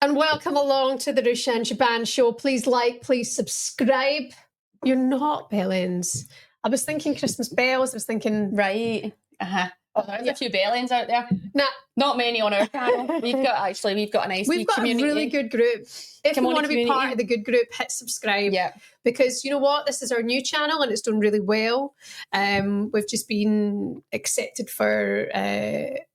And welcome along to the Ruesha and Shaban show. Please like, please subscribe. You're not bellends. I was thinking Christmas bells. I was thinking... Right. Uh-huh. Oh, there's a few bellends out there. Nah. Not many on our channel. We've got a nice We've got community. a really good group. If you want to be part of the good group, hit subscribe. Yeah. Because you know what? This is our new channel and it's done really well. We've just been accepted for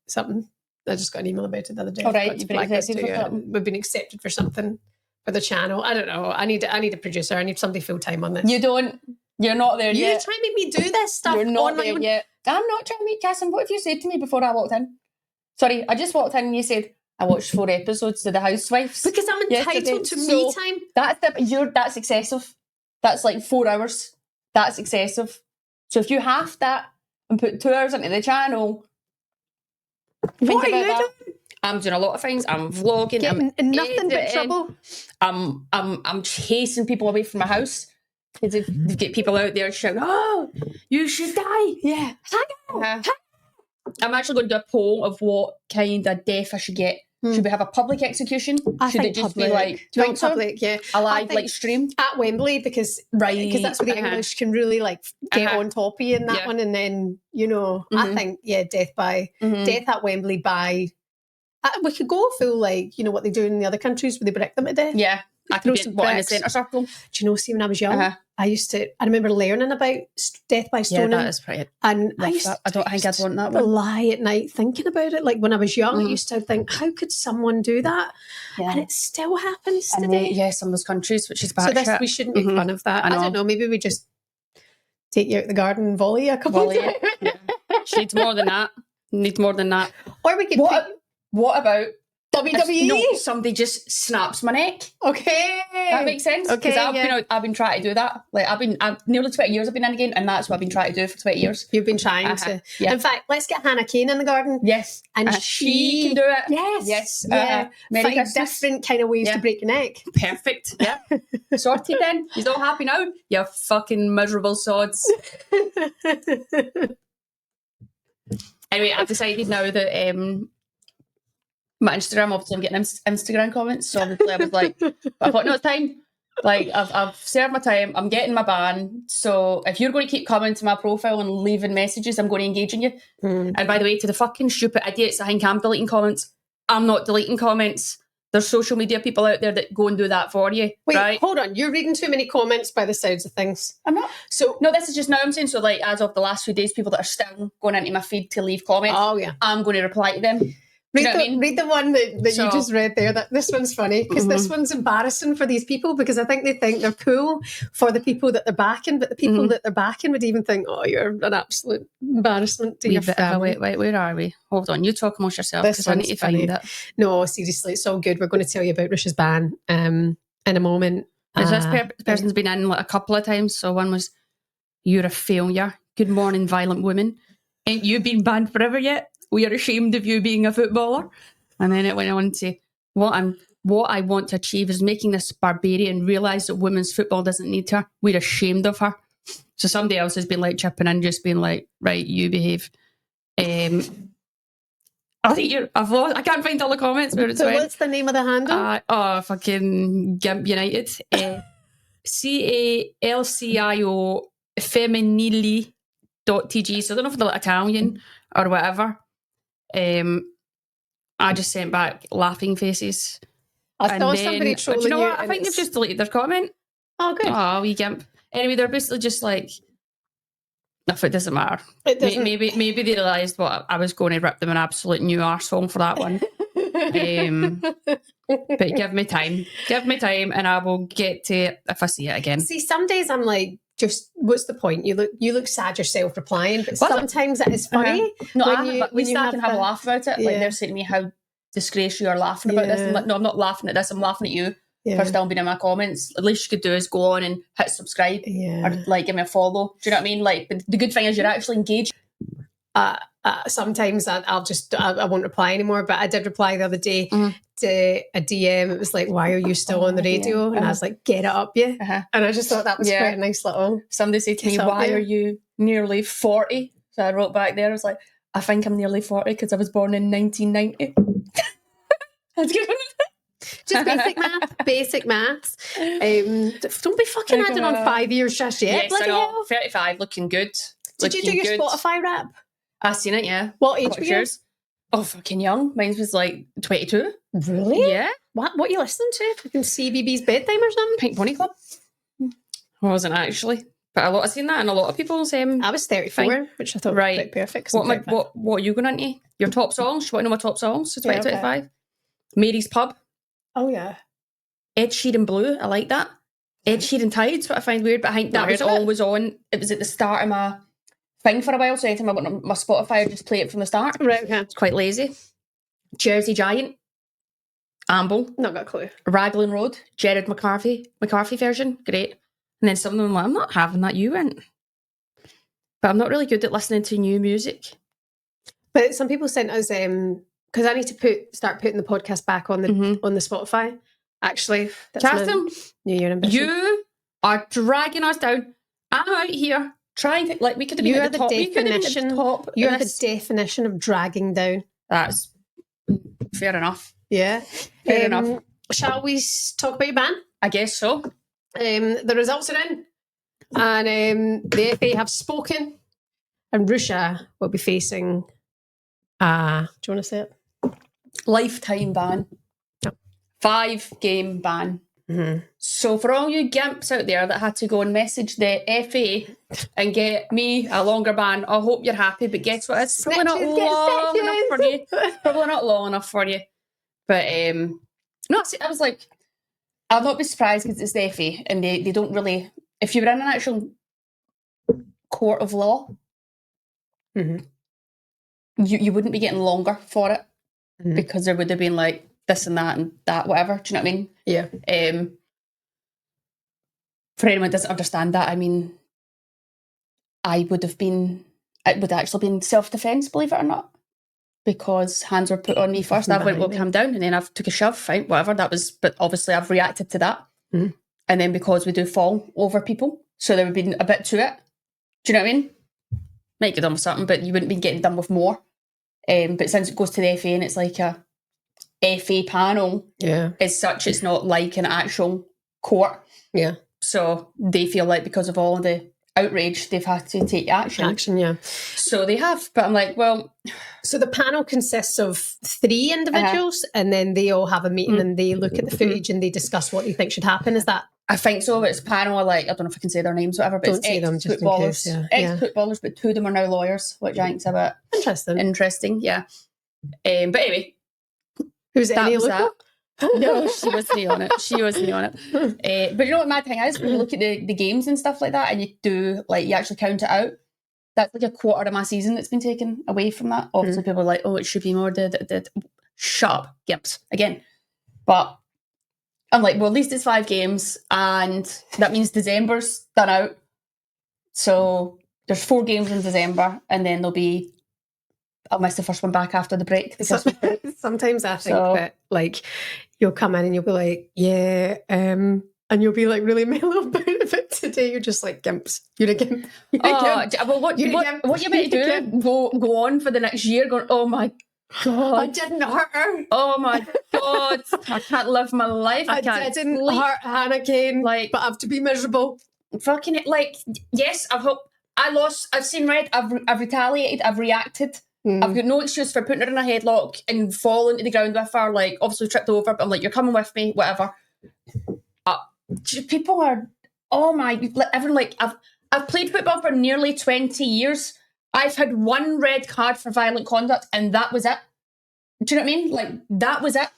something. I just got an email about it the other day. All right, you've been accepted for something. We've been accepted for something for the channel. I don't know. I need a producer. I need somebody full time on this. You don't. You're not there yet. You're trying to make me do this stuff. You're not there yet. I'm not trying to make Cassim. What have you said to me before I walked in? Sorry, I just walked in and you said I watched 4 episodes of The Housewives. Because I'm entitled to me time. That's excessive. That's like 4 hours. That's excessive. So if you half that and put 2 hours into the channel, what are you doing? I'm doing a lot of things. I'm vlogging. Getting in nothing but trouble. I'm chasing people away from my house. Because they get people out there shouting, "Oh, you should die!" Yeah. I'm actually going to do a poll of what kind of death I should get. Should we have a public execution? Should it just be like public? Yeah, a live like stream at Wembley because that's where the English can really like get on top of you in that one, and then I think death at Wembley by. We could go full like what they do in the other countries where they break them to death. Yeah. I could be in the centre circle. Do you know, see, when I was young, I remember learning about death by stoning. Yeah, that is pretty. And I don't think I'd want that one. Lie at night thinking about it. Like when I was young, I used to think, how could someone do that? Yeah. And it still happens today. Some of those countries, which is bad. So we shouldn't make fun of that. I don't know. Maybe we just take you out the garden and volley a couple of times. Yeah. She needs more than that. Or we could. What about WWE? No, somebody just snaps my neck. Okay, that makes sense. Because I've been trying to do that. Like I've nearly 20 years I've been in again, and that's what I've been trying to do for 20 years. You've been trying to. Yeah. In fact, let's get Hannah Kane in the garden. Yes, and she can do it. Yes. Yeah. Find different kind of ways to break your neck. Perfect. Yeah. Sorted then. He's all happy now. You fucking miserable sods. Anyway, I've decided now that my Instagram, obviously I'm getting Instagram comments, so obviously I was like, I thought, no, it's time. Like, I've served my time, I'm getting my ban, so if you're going to keep coming to my profile and leaving messages, I'm going to engage in you. And by the way, to the fucking stupid idiots that think I'm deleting comments, I'm not deleting comments. There's social media people out there that go and do that for you. Wait, right? Hold on, you're reading too many comments by the sounds of things. I'm not. So, no, this is just now I'm saying, so like, as of the last few days, people that are still going into my feed to leave comments, I'm going to reply to them. Read the one that you just read there. This one's funny because this one's embarrassing for these people because I think they think they're cool for the people that they're backing, but the people that they're backing would even think, "Oh, you're an absolute embarrassment to your family." Wait, where are we? Hold on, you talk amongst yourself because I need to find it. No, seriously, it's all good. We're going to tell you about Ruesha's ban in a moment. This person's been in like a couple of times. So one was, "You're a failure. Good morning, violent woman. Ain't you been banned forever yet? We are ashamed of you being a footballer." And then it went on to, what I want to achieve is making this barbarian realise that women's football doesn't need her. We're ashamed of her. So somebody else has been like chipping in, just being like, right, you behave. I think I've lost. I can't find all the comments where it's so what's the name of the handle? Fucking Gimp United. CALCIO femminili.tg. So I don't know if they're like Italian or whatever. I just sent back laughing faces. I saw somebody trolling. Do you know what? I think they've just deleted their comment. Oh, good. Oh, wee Gimp. Anyway, they're basically just like, if it doesn't matter. It doesn't. Maybe they realised what I was going to rip them an absolute new arsehole for that one. But give me time and I will get to it if I see it again. See, some days I'm like, just what's the point? You look sad yourself replying, but sometimes that is funny. No, we start and have a laugh about it. Like they're saying to me, how disgraced you are laughing about this. I'm like, no, I'm not laughing at this. I'm laughing at you for still being in my comments. At least you could do is go on and hit subscribe or like give me a follow. Do you know what I mean? Like, but the good thing is you're actually engaged. Sometimes I won't reply anymore, but I did reply the other day to a DM. It was like, "Why are you still on the radio?" And I was like, "Get it up, you." And I just thought that was quite a nice little. Somebody said to me, "Why are you nearly 40?" So I wrote back there, I was like, "I think I'm nearly 40 because I was born in 1990. That's good. Just basic maths. Don't be fucking adding on 5 years just yet. Yes, I know. 35, looking good. Did you do your Spotify rap? I seen it, yeah. What age were you? Oh, fucking young. Mine was like 22. Really? Yeah. What are you listening to? Fucking CBBS Bedtime or something? Pink Pony Club. I wasn't actually. But I've seen that and a lot of people's... I was 34, which I thought was quite perfect. What are you going into? Your top songs? You want to know my top songs for 2025? Okay. Mary's Pub. Oh, yeah. Ed Sheeran Blue. I like that. Ed Sheeran Tide's what I find weird, but I think that was always on. It was at the start of my thing for a while, so anytime I went on my Spotify, I'd just play it from the start. Right, okay. It's quite lazy. Jersey Giant. Amble. Not got a clue. Raglan Road. Jared McCarthy version. Great. And then some of them I'm like, I'm not having that you went. But I'm not really good at listening to new music. But some people sent us, because I need to start putting the podcast back on the Spotify. Actually, that's Catherine, New Year ambition. You are dragging us down. I'm out here trying to, like, we could have been at the top. You are the definition of dragging down. That's fair enough. Yeah. Fair enough. Shall we talk about your band? I guess so. The results are in. And the FA have spoken. And Ruesha will be facing, do you want to say it? Lifetime ban. 5-game ban. Mm-hmm. So for all you gimps out there that had to go and message the FA and get me a longer ban, I hope you're happy. But guess what? It's probably not long enough for you. Probably not long enough for you. But no, I was like, I'll not be surprised because it's the FA and they don't really. If you were in an actual court of law, you wouldn't be getting longer for it because there would have been like this and that, whatever. Do you know what I mean? Yeah. For anyone who doesn't understand that, I mean, it would have actually been self-defence, believe it or not, because hands were put on me first. I went, well, calm down, and then I took a shove, fine, whatever, but obviously I've reacted to that. And then because we do fall over people, so there would be a bit to it. Do you know what I mean? Might get done with something, but you wouldn't be getting done with more. But since it goes to the FA and it's like a FA panel, as such, it's not like an actual court. Yeah. So they feel like because of all of the outrage, they've had to take action. Yeah. So they have. But I'm like, well... So the panel consists of 3 individuals and then they all have a meeting and they look at the footage and they discuss what they think should happen. Is that... I think so. It's a panel of like, I don't know if I can say their names, whatever, but don't say them just in case. Ex-footballers, but 2 of them are now lawyers, which I think's a bit... Interesting, yeah. But anyway... Who's Annie Luca? No, she wasn't on it. But you know what my thing is? When you look at the games and stuff like that and you actually count it out, that's like a quarter of my season that's been taken away from that. Obviously people are like, oh, it should be more. Shut up, gimps, again. But I'm like, well, at least it's 5 games and that means December's done out. So there's 4 games in December and then there'll be... I'll miss the first one back after the break. Sometimes I think that like you'll come in and you'll be like, yeah, and you'll be like really mellow about it. But today you're just like gimps. You're a gimp. Well, what you meant to do? Go on for the next year, going, oh my God, I didn't hurt her. Oh my God, I can't live my life. I didn't hurt Hannah Kane. Like, but I have to be miserable. Fucking it. Like, yes, I lost. I've seen red. I've retaliated. I've reacted. I've got no excuse for putting her in a headlock and falling to the ground with her, like, obviously tripped over, but I'm like, you're coming with me, whatever. People are, oh my, everyone, like, I've played football for nearly 20 years. I've had 1 red card for violent conduct, and that was it. Do you know what I mean? Like, that was it.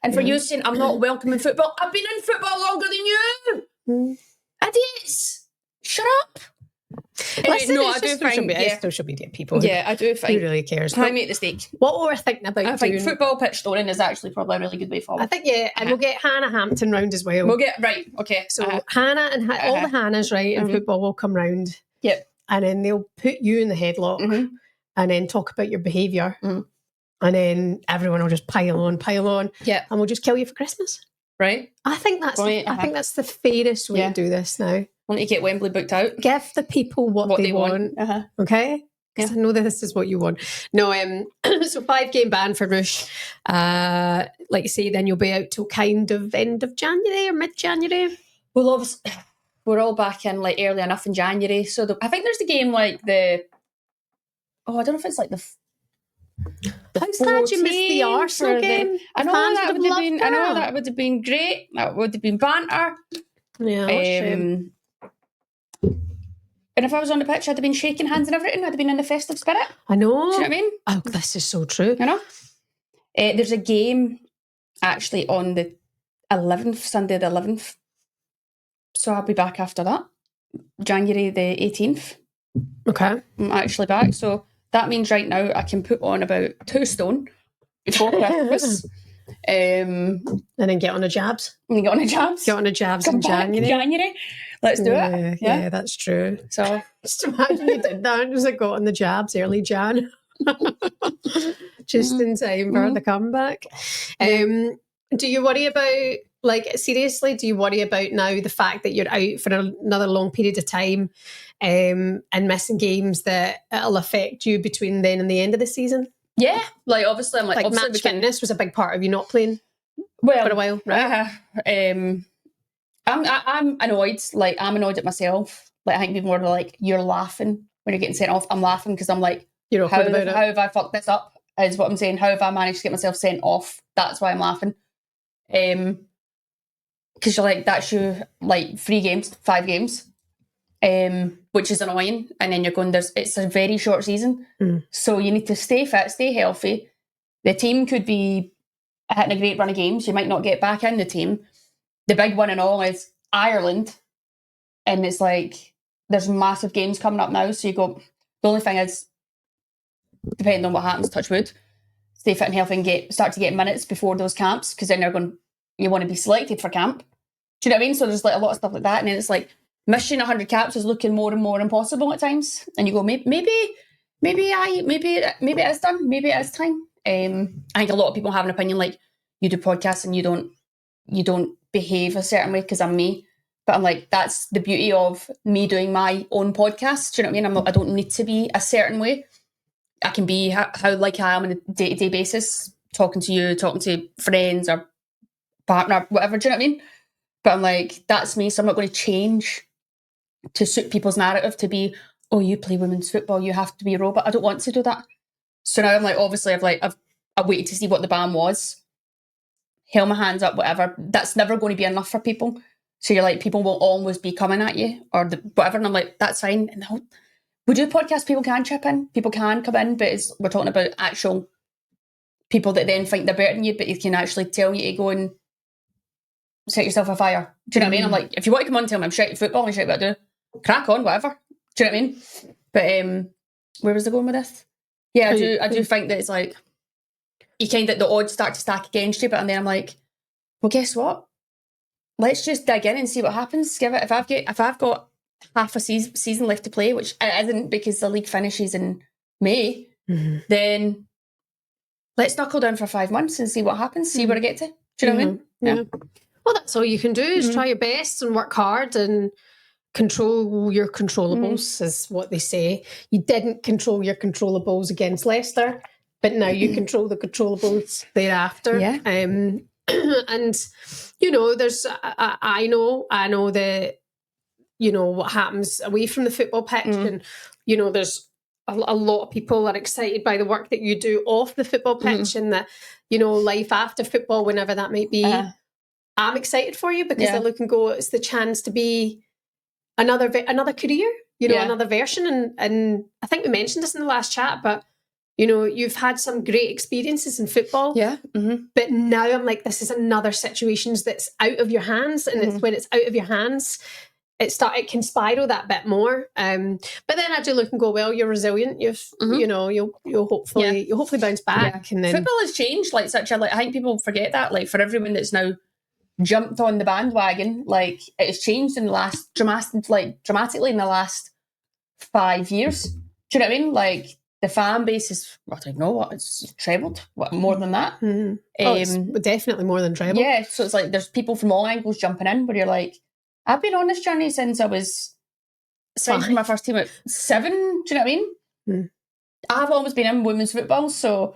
And for you saying, I'm not welcome in football, I've been in football longer than you. Idiots. Shut up. Listen, no, I do think social media people. Yeah, I do think. Who really cares? Can I make the stake? What we're thinking about I think football pitch storing is actually probably a really good way forward. I think, and we'll get Hannah Hampton round as well. We'll get, right, okay. So Hannah and all the Hannahs, right, in football will come round. Yep. And then they'll put you in the headlock and then talk about your behaviour. And then everyone will just pile on. Yeah. And we'll just kill you for Christmas. Right. I think that's the fairest way to do this now. Want to get Wembley booked out? Give the people what they want. Okay? because I know that this is what you want. No, so 5-game ban for Ruesha. Like you say, then you'll be out till kind of end of January or mid-January. Well, obviously, we're all back in like early enough in January. So I think there's the game like I don't know if it's like the How sad you missed the Arsenal game. I know that would have been great. That would have been banter. Yeah, shame. And if I was on the pitch, I'd have been shaking hands and everything. I'd have been in the festive spirit. I know. Do you know what I mean? Oh, this is so true. You know? There's a game actually on the 11th, Sunday the 11th. So I'll be back after that. January the 18th. Okay. I'm actually back. So that means right now I can put on about 2 stone before Christmas. And then get on a jabs. Get on a jabs. Get on a jabs in January. Let's do it. Yeah, that's true. So just imagine you did that. Just like got on the jabs early Jan. Just in time for the comeback. Do you worry about, like, seriously, do you worry about now the fact that you're out for another long period of time and missing games, that it'll affect you between then and the end of the season? Yeah, like obviously I'm like match fitness was a big part of you not playing for a while, right? I'm annoyed. Like, I'm annoyed at myself. Like, I think people are like, you're laughing when you're getting sent off. I'm laughing because I'm like, you're how have I fucked this up? Is what I'm saying. How have I managed to get myself sent off? That's why I'm laughing. Because you're like, that's you, like 5 games, which is annoying. And then you're going, it's a very short season. So you need to stay fit, stay healthy. The team could be hitting a great run of games. You might not get back in the team. The big one and all is Ireland. And it's like, there's massive games coming up now. So you go, the only thing is, depending on what happens, touch wood, stay fit and healthy and start to get minutes before those camps, because then you want to be selected for camp. Do you know what I mean? So there's like a lot of stuff like that. And then it's like, mission 100 caps is looking more and more impossible at times. And you go, maybe it is done. Maybe it is time. I think a lot of people have an opinion, like, you do podcasts and you don't behave a certain way because I'm me. But I'm like, that's the beauty of me doing my own podcast. Do you know what I mean? I don't need to be a certain way. I can be how like I am on a day-to-day basis, talking to you, talking to friends or partner, whatever. Do you know what I mean? But I'm like, that's me. So I'm not going to change to suit people's narrative to be, oh, you play women's football, you have to be a robot. I don't want to do that. So now I'm like, obviously I've waited to see what the ban was. Held my hands up, whatever. That's never going to be enough for people. So you're like, people will always be coming at you or whatever. And I'm like, that's fine. And we do podcasts, people can chip in, people can come in, but we're talking about actual people that then think they're better than you, but you can actually tell you to go and set yourself afire. Do you know what I mean? I'm like, if you want to come on and tell me I'm shite at football and shite what I do, crack on, whatever. Do you know what I mean? But where was I going with this? Yeah, I do think that it's like, you kind of, the odds start to stack against you, and then I'm like, well, guess what? Let's just dig in and see what happens. Give it. If I've got half a season left to play, which it isn't because the league finishes in May, then let's knuckle down for 5 months and see what happens. See where I get to. Do you know what I mean? Yeah. Well, that's all you can do is try your best and work hard and control your controllables, is what they say. You didn't control your controllables against Leicester, but now you control the controllables thereafter. Yeah. And you know, there's I know that, you know, what happens away from the football pitch, and you know, there's a lot of people are excited by the work that you do off the football pitch, and that, you know, life after football, whenever that might be. I'm excited for you because I look and go, it's the chance to be another career, you know, another version. And I think we mentioned this in the last chat, but you know, you've had some great experiences in football. Yeah. But now I'm like, this is another situation that's out of your hands. And it's when it's out of your hands, it can spiral that bit more. But then I do look and go, well, you're resilient. You know, you'll hopefully bounce back. And then football has changed like such a, like, I think people forget that, like, for everyone that's now jumped on the bandwagon, like, it has changed in the last dramatically in the last 5 years. Do you know what I mean? Like, the fan base is, I don't know what, it's trebled, more than that. It's definitely more than trebled. Yeah, so it's like there's people from all angles jumping in, where you're like, I've been on this journey since I was signed for my first team at 7. Do you know what I mean? I've always been in women's football, so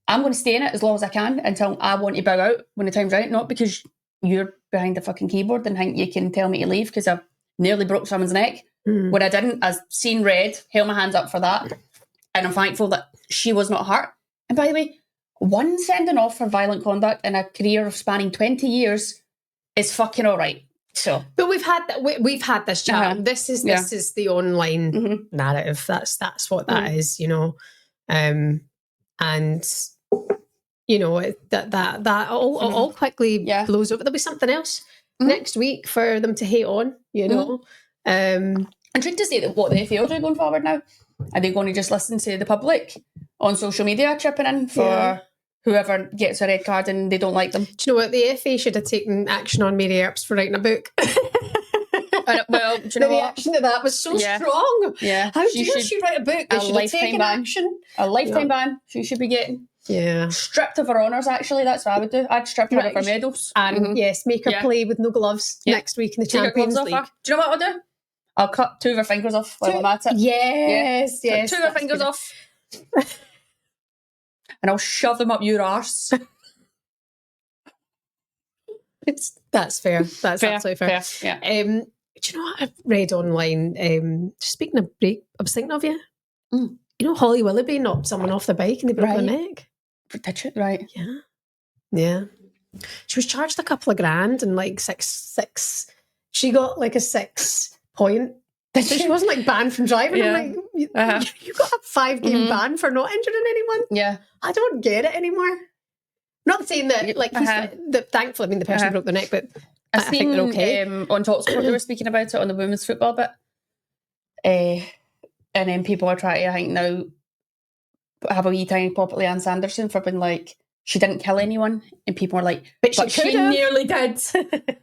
I'm going to stay in it as long as I can until I want to bow out when the time's right. Not because you're behind the fucking keyboard and think you can tell me to leave because I've nearly broke someone's neck. When I didn't, I've seen red, held my hands up for that. And I'm thankful that she was not hurt. And by the way, one sending off for violent conduct in a career of spanning 20 years is fucking all right. So, but we've had this chat. This is the online narrative. That's what that is, you know. And you know that all quickly blows over. There'll be something else next week for them to hate on, you know. I'm trying to say what the FA are going forward now. Are they going to just listen to the public on social media chipping in for whoever gets a red card and they don't like them? Do you know what? The FA should have taken action on Mary Earps for writing a book. Well, do you know the what? reaction to that was so strong. Yeah. How dare she write a book? They should have taken action. A lifetime ban she should be getting. Yeah. Stripped of her honours, actually. That's what I would do. I'd strip her of her medals. And yes, make her play with no gloves next week in the Champions League. Do you know what I'll do? I'll cut 2 of her fingers off while I'm at it. Yes. 2 of her fingers off. And I'll shove them up your arse. That's fair. That's absolutely fair. Yeah. Do you know what I've read online? Speaking of break, I was thinking of you. You know, Holly Willoughby knocked someone off the bike and they broke their neck. Did you? Right. Yeah. She was charged a couple of grand and like six. She got like a 6 point. So she wasn't like banned from driving. I'm like, you got a 5-game ban for not injuring anyone. Yeah. I don't get it anymore. Not saying that, like, thankfully, I mean, the person broke their neck, but I think they're okay. On TalkSport, they were speaking about it on the women's football bit. And then people are trying to, I think, now have a wee tiny pop at Leanne Sanderson for being like, she didn't kill anyone. And people are like, but she nearly did.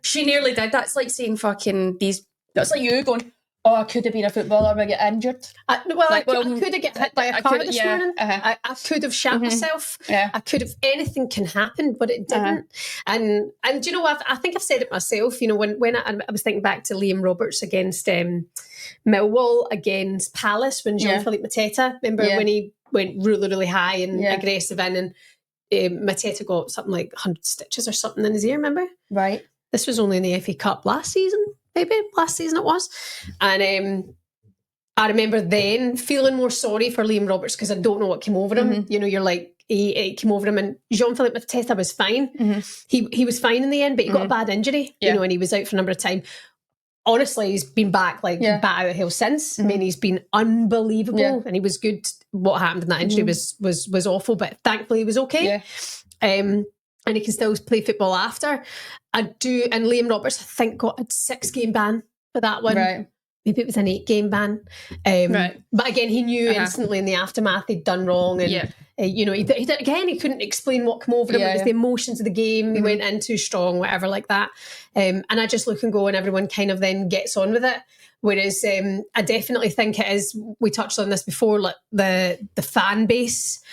She nearly did. That's like saying fucking these, that's like you going, oh, I could have been a footballer but I get injured. I could have get hit by a car this morning. I could have shot myself. I could have, anything can happen, but it didn't. And do you know what? I think I've said it myself. You know, when I was thinking back to Liam Roberts against Millwall against Palace when Jean-Philippe Mateta, remember when he went really, really high and aggressive in, and Mateta got something like 100 stitches or something in his ear, remember? Right. This was only in the FA Cup last season. Maybe last season it was. And I remember then feeling more sorry for Liam Roberts because I don't know what came over him. You know, you're like, he came over him, and Jean-Philippe Mateta was fine. He was fine in the end, but he got a bad injury, you know, and he was out for a number of time. Honestly, he's been back bat out of hell since. I mean, he's been unbelievable and he was good. What happened in that injury was awful, but thankfully he was okay. And he can still play football after. And Liam Roberts, I think, got a 6-game ban for that one. Right. Maybe it was an 8-game ban. But again, he knew instantly in the aftermath he'd done wrong. And, you know, he couldn't explain what came over him. It was the emotions of the game. He went in too strong, whatever like that. And I just look and go, and everyone kind of then gets on with it. Whereas I definitely think it is, we touched on this before, like the fan base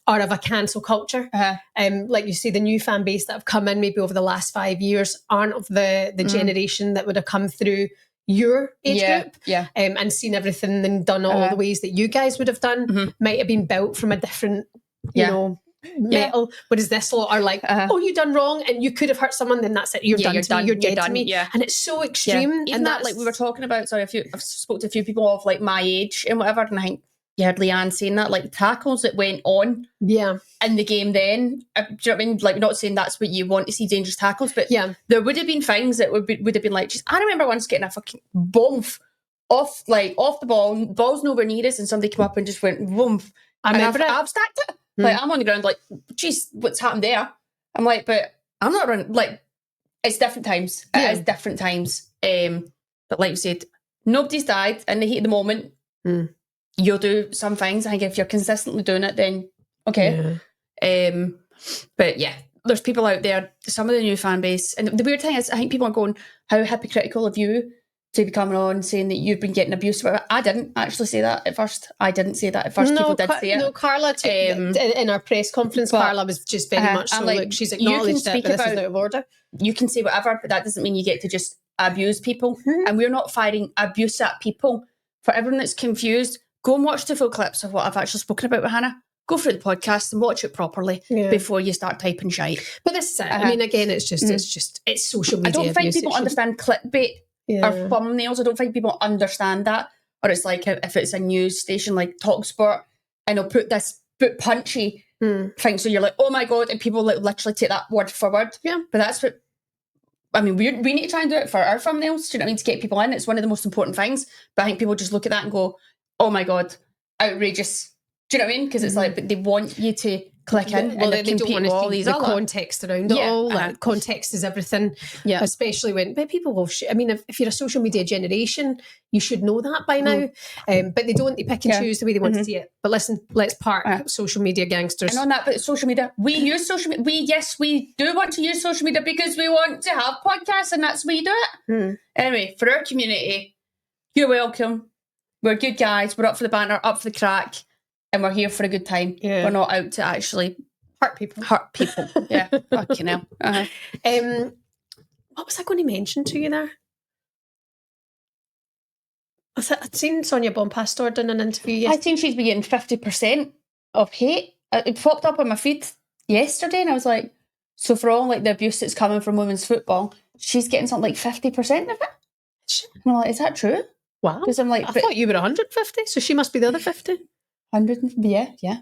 are of a cancel culture. Like you see, the new fan base that have come in maybe over the last 5 years aren't of the generation that would have come through your age group and seen everything and done all the ways that you guys would have done. Might have been built from a different, you know, metal. Whereas this lot are like, oh, you done wrong and you could have hurt someone, then that's it. You're done to me. You're dead to me. And it's so extreme. Even and that, like we were talking about, I've spoke to a few people of like my age and whatever, and I think you heard Leanne saying that, like tackles that went on in the game then. Do you know what I mean? Like, not saying that's what you want to see, dangerous tackles, but there would have been things that would have been like, I remember once getting a fucking boomf off the ball's nowhere near us, and somebody came up and just went boomf. I've stacked it. Like, I'm on the ground like, geez, what's happened there? I'm like, but I'm not running. Like, it's different times. It is different times. But like you said, nobody's died in the heat of the moment. You'll do some things. I think if you're consistently doing it, then okay. But yeah, there's people out there, some of the new fan base. And the weird thing is, I think people are going, how hypocritical of you to be coming on saying that you've been getting abused. I didn't actually say that at first. People did say it. No, Carla, in our press conference, Carla was just very much so, like, she's acknowledged that this is out of order. You can say whatever, but that doesn't mean you get to just abuse people. And we're not firing abuse at people. For everyone that's confused, go and watch the full clips of what I've actually spoken about with Hannah. Go through the podcast and watch it properly before you start typing shite. But this is it. I mean, again, it's social media. I don't think people understand clickbait or thumbnails. I don't think people understand that. Or it's like if it's a news station like TalkSport and they'll put this punchy thing, so you're like, oh my God, and people like literally take that word for word. Yeah. But that's what, I mean, we need to try and do it for our thumbnails, do you know what I mean, to get people in. It's one of the most important things. But I think people just look at that and go, oh my God, outrageous. Do you know what I mean? Because it's like, but they want you to click in. Well, they don't want to see the context around it all. Like, context is everything. Yeah. Especially when, but people will, I mean, if you're a social media generation, you should know that by now. But they don't, they pick and choose the way they want to see it. But listen, let's park social media gangsters. And on that, but social media, we use social media. We do want to use social media because we want to have podcasts and that's the way you do it. Anyway, for our community, you're welcome. We're good guys. We're up for the banter, up for the crack. And we're here for a good time. Yeah. We're not out to actually hurt people. Yeah. Fucking hell. What was I going to mention to you there? I'd seen Sonia Bonpastor done an interview yesterday. I think she's been getting 50% of hate. It popped up on my feed yesterday and I was like, so for all like the abuse that's coming from women's football, she's getting something like 50% of it? And I'm like, is that true? Wow. Because I'm like, I thought you were 150, so she must be the other 50. 100, yeah. Wait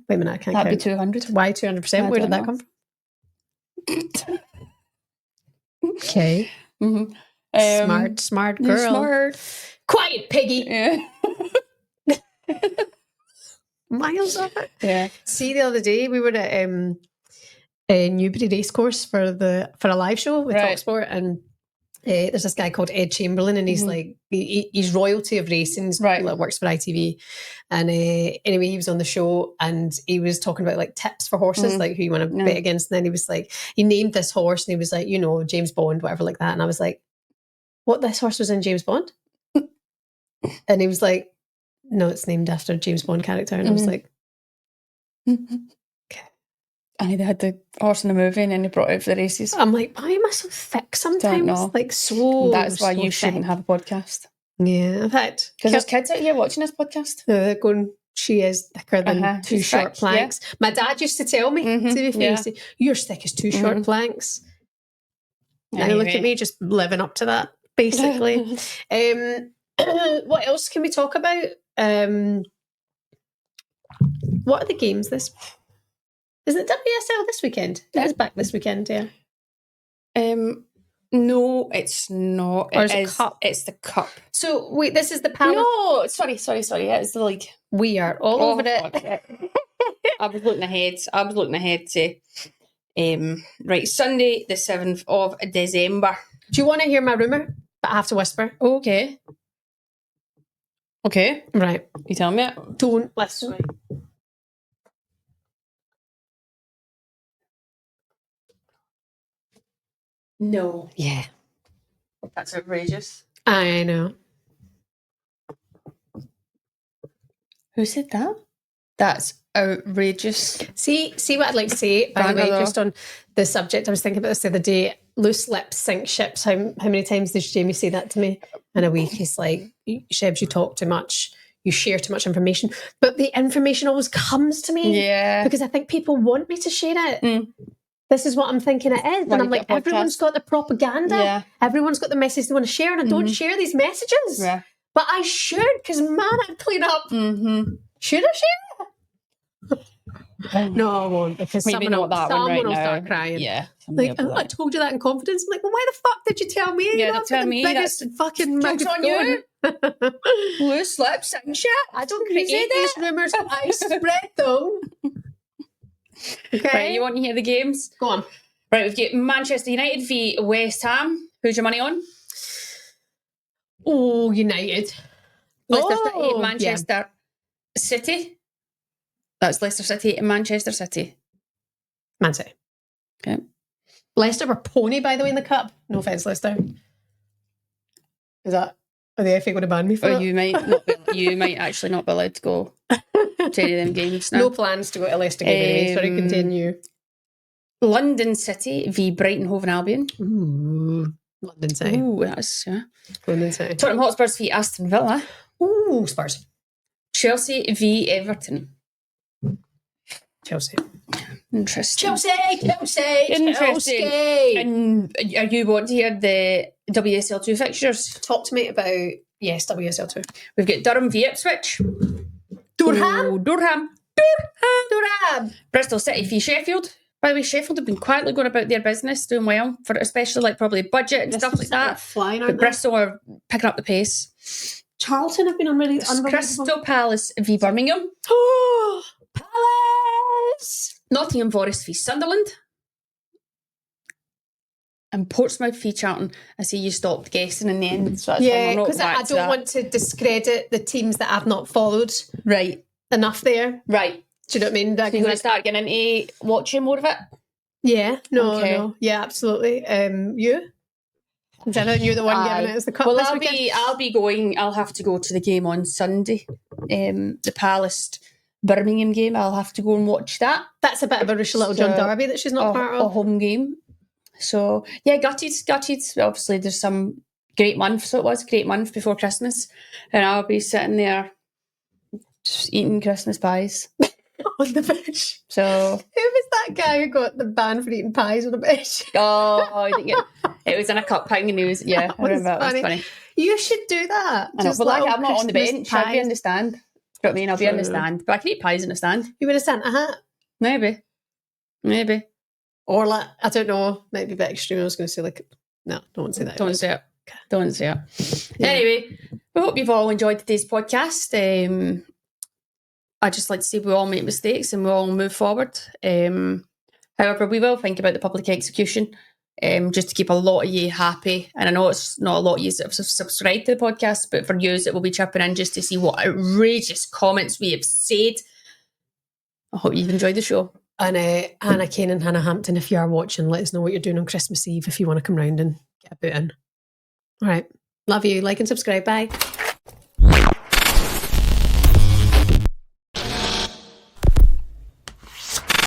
a minute, I can't That'd count. Be 200. Why 200%? Where did that come from? Okay. Smart girl. Smart. Quiet, piggy. Yeah. Miles of it. Yeah. See, the other day we were at a Newbury Racecourse for a live show with TalkSport, and there's this guy called Ed Chamberlain, and he's like he's royalty of racing. He's works for ITV, and anyway, he was on the show and he was talking about like tips for horses, like who you want to bet against. And then he was like, he named this horse, and he was like, James Bond, whatever, like that. And I was like, what? This horse was in James Bond? And he was like, no, it's named after a James Bond character. And I was like, okay. And they had the horse in the movie and then they brought it out for the races. I'm like, why am I so thick sometimes? Like so. That's why so you shouldn't have a podcast. Yeah, in fact. Because there's kids out here watching this podcast. They're going, she is thicker than two short planks. Yeah. My dad used to tell me, to be fair, he said, you're as thick as two short planks. Anyway. Now look at me just living up to that, basically. What else can we talk about? What are the games this? Is it WSL this weekend? It is back this weekend, yeah. No, it's not. Or is it cup? It's the cup. So wait, this is the power. No, sorry. Yeah, it's the league. We are all over it. I was looking ahead to right, Sunday the 7th of December. Do you want to hear my rumour? But I have to whisper. Okay. Right. You tell me it. Don't listen. No. Yeah. That's outrageous. I know. Who said that? That's outrageous. See what I'd like to say, by the way, just on the subject. I was thinking about this the other day. Loose lips sink ships. How many times did Jamie say that to me in a week? He's like, Shebs, you talk too much. You share too much information. But the information always comes to me. Yeah. Because I think people want me to share it. This is what I'm thinking it is. And I'm like, everyone's got the propaganda. Yeah. Everyone's got the message they want to share. And I don't share these messages. Yeah. But I should, because man, I'd clean up. Should I share it? No, I won't. Because someone will start crying. Yeah. Like, I told you that in confidence. I'm like, well, why the fuck did you tell me? Yeah, don't tell me. Biggest fucking joke's on you. Loose lips and shit. I don't create these rumours. I spread them. Okay. Right, you want to hear the games? Go on. Right, we've got Manchester United v West Ham. Who's your money on? Oh, United. Leicester City, Manchester City. That's Leicester City and Manchester City. Man City. Okay. Leicester were pony, by the way, in the cup. No offence, Leicester. Are the FA going to ban me for that? You might actually not be allowed to go to any of them games now. No plans to go to a Leicester game anyway. Sorry, continue. London City v Brighton Hove and Albion. Ooh, London City. Ooh, that's London City. Tottenham Hotspurs v Aston Villa. Ooh, Spurs. Chelsea v Everton. Chelsea. Interesting. Chelsea. Interesting. And are you wanting to hear the WSL2 fixtures? Talk to me about, yes, WSL2. We've got Durham v Ipswich. Durham. Bristol City v Sheffield. By the way, Sheffield have been quietly going about their business, doing well, for especially like probably budget and stuff like that. Flying, but Bristol are picking up the pace. Charlton have been unbelievable. Crystal Palace v Birmingham. Oh, Palace! Nottingham Forest v Sunderland. And Portsmouth v Charlton. I see you stopped guessing in the end. So that's because I don't want to discredit the teams that I've not followed enough there. Right. Do you know what I mean? So you're going to start getting into watching more of it? Yeah. No. Yeah, absolutely. You? You're the one giving it as the cup. Well, I'll be going. I'll have to go to the game on Sunday. The Palace Birmingham game. I'll have to go and watch that. That's a bit of a Ruesha Little John Derby that she's not part of. A home game. So yeah, gutted. Obviously, there's some great month. So it was a great month before Christmas, and I'll be sitting there just eating Christmas pies. On the bench. So who was that guy who got the ban for eating pies on the bench? I think it was in a cup hang and it was I remember that was funny. You should do that. I know, but I'm not on the bench. I'll be in the stand. Do you know what I mean? I'll be in the stand. But I can eat pies in the stand. You would have Santa hat? Maybe. Or like, I don't know, maybe a bit extreme. I was going to say like, no, don't say that. Don't say it. Yeah. Anyway, we hope you've all enjoyed today's podcast. I just like to say we all make mistakes and we all move forward. However, we will think about the public execution just to keep a lot of you happy. And I know it's not a lot of you that have subscribed to the podcast, but for you, it will be chipping in just to see what outrageous comments we have said. I hope you've enjoyed the show. And Hannah Kane and Hannah Hampton, if you are watching, let us know what you're doing on Christmas Eve if you want to come round and get a boot in. All right. Love you. Like and subscribe. Bye.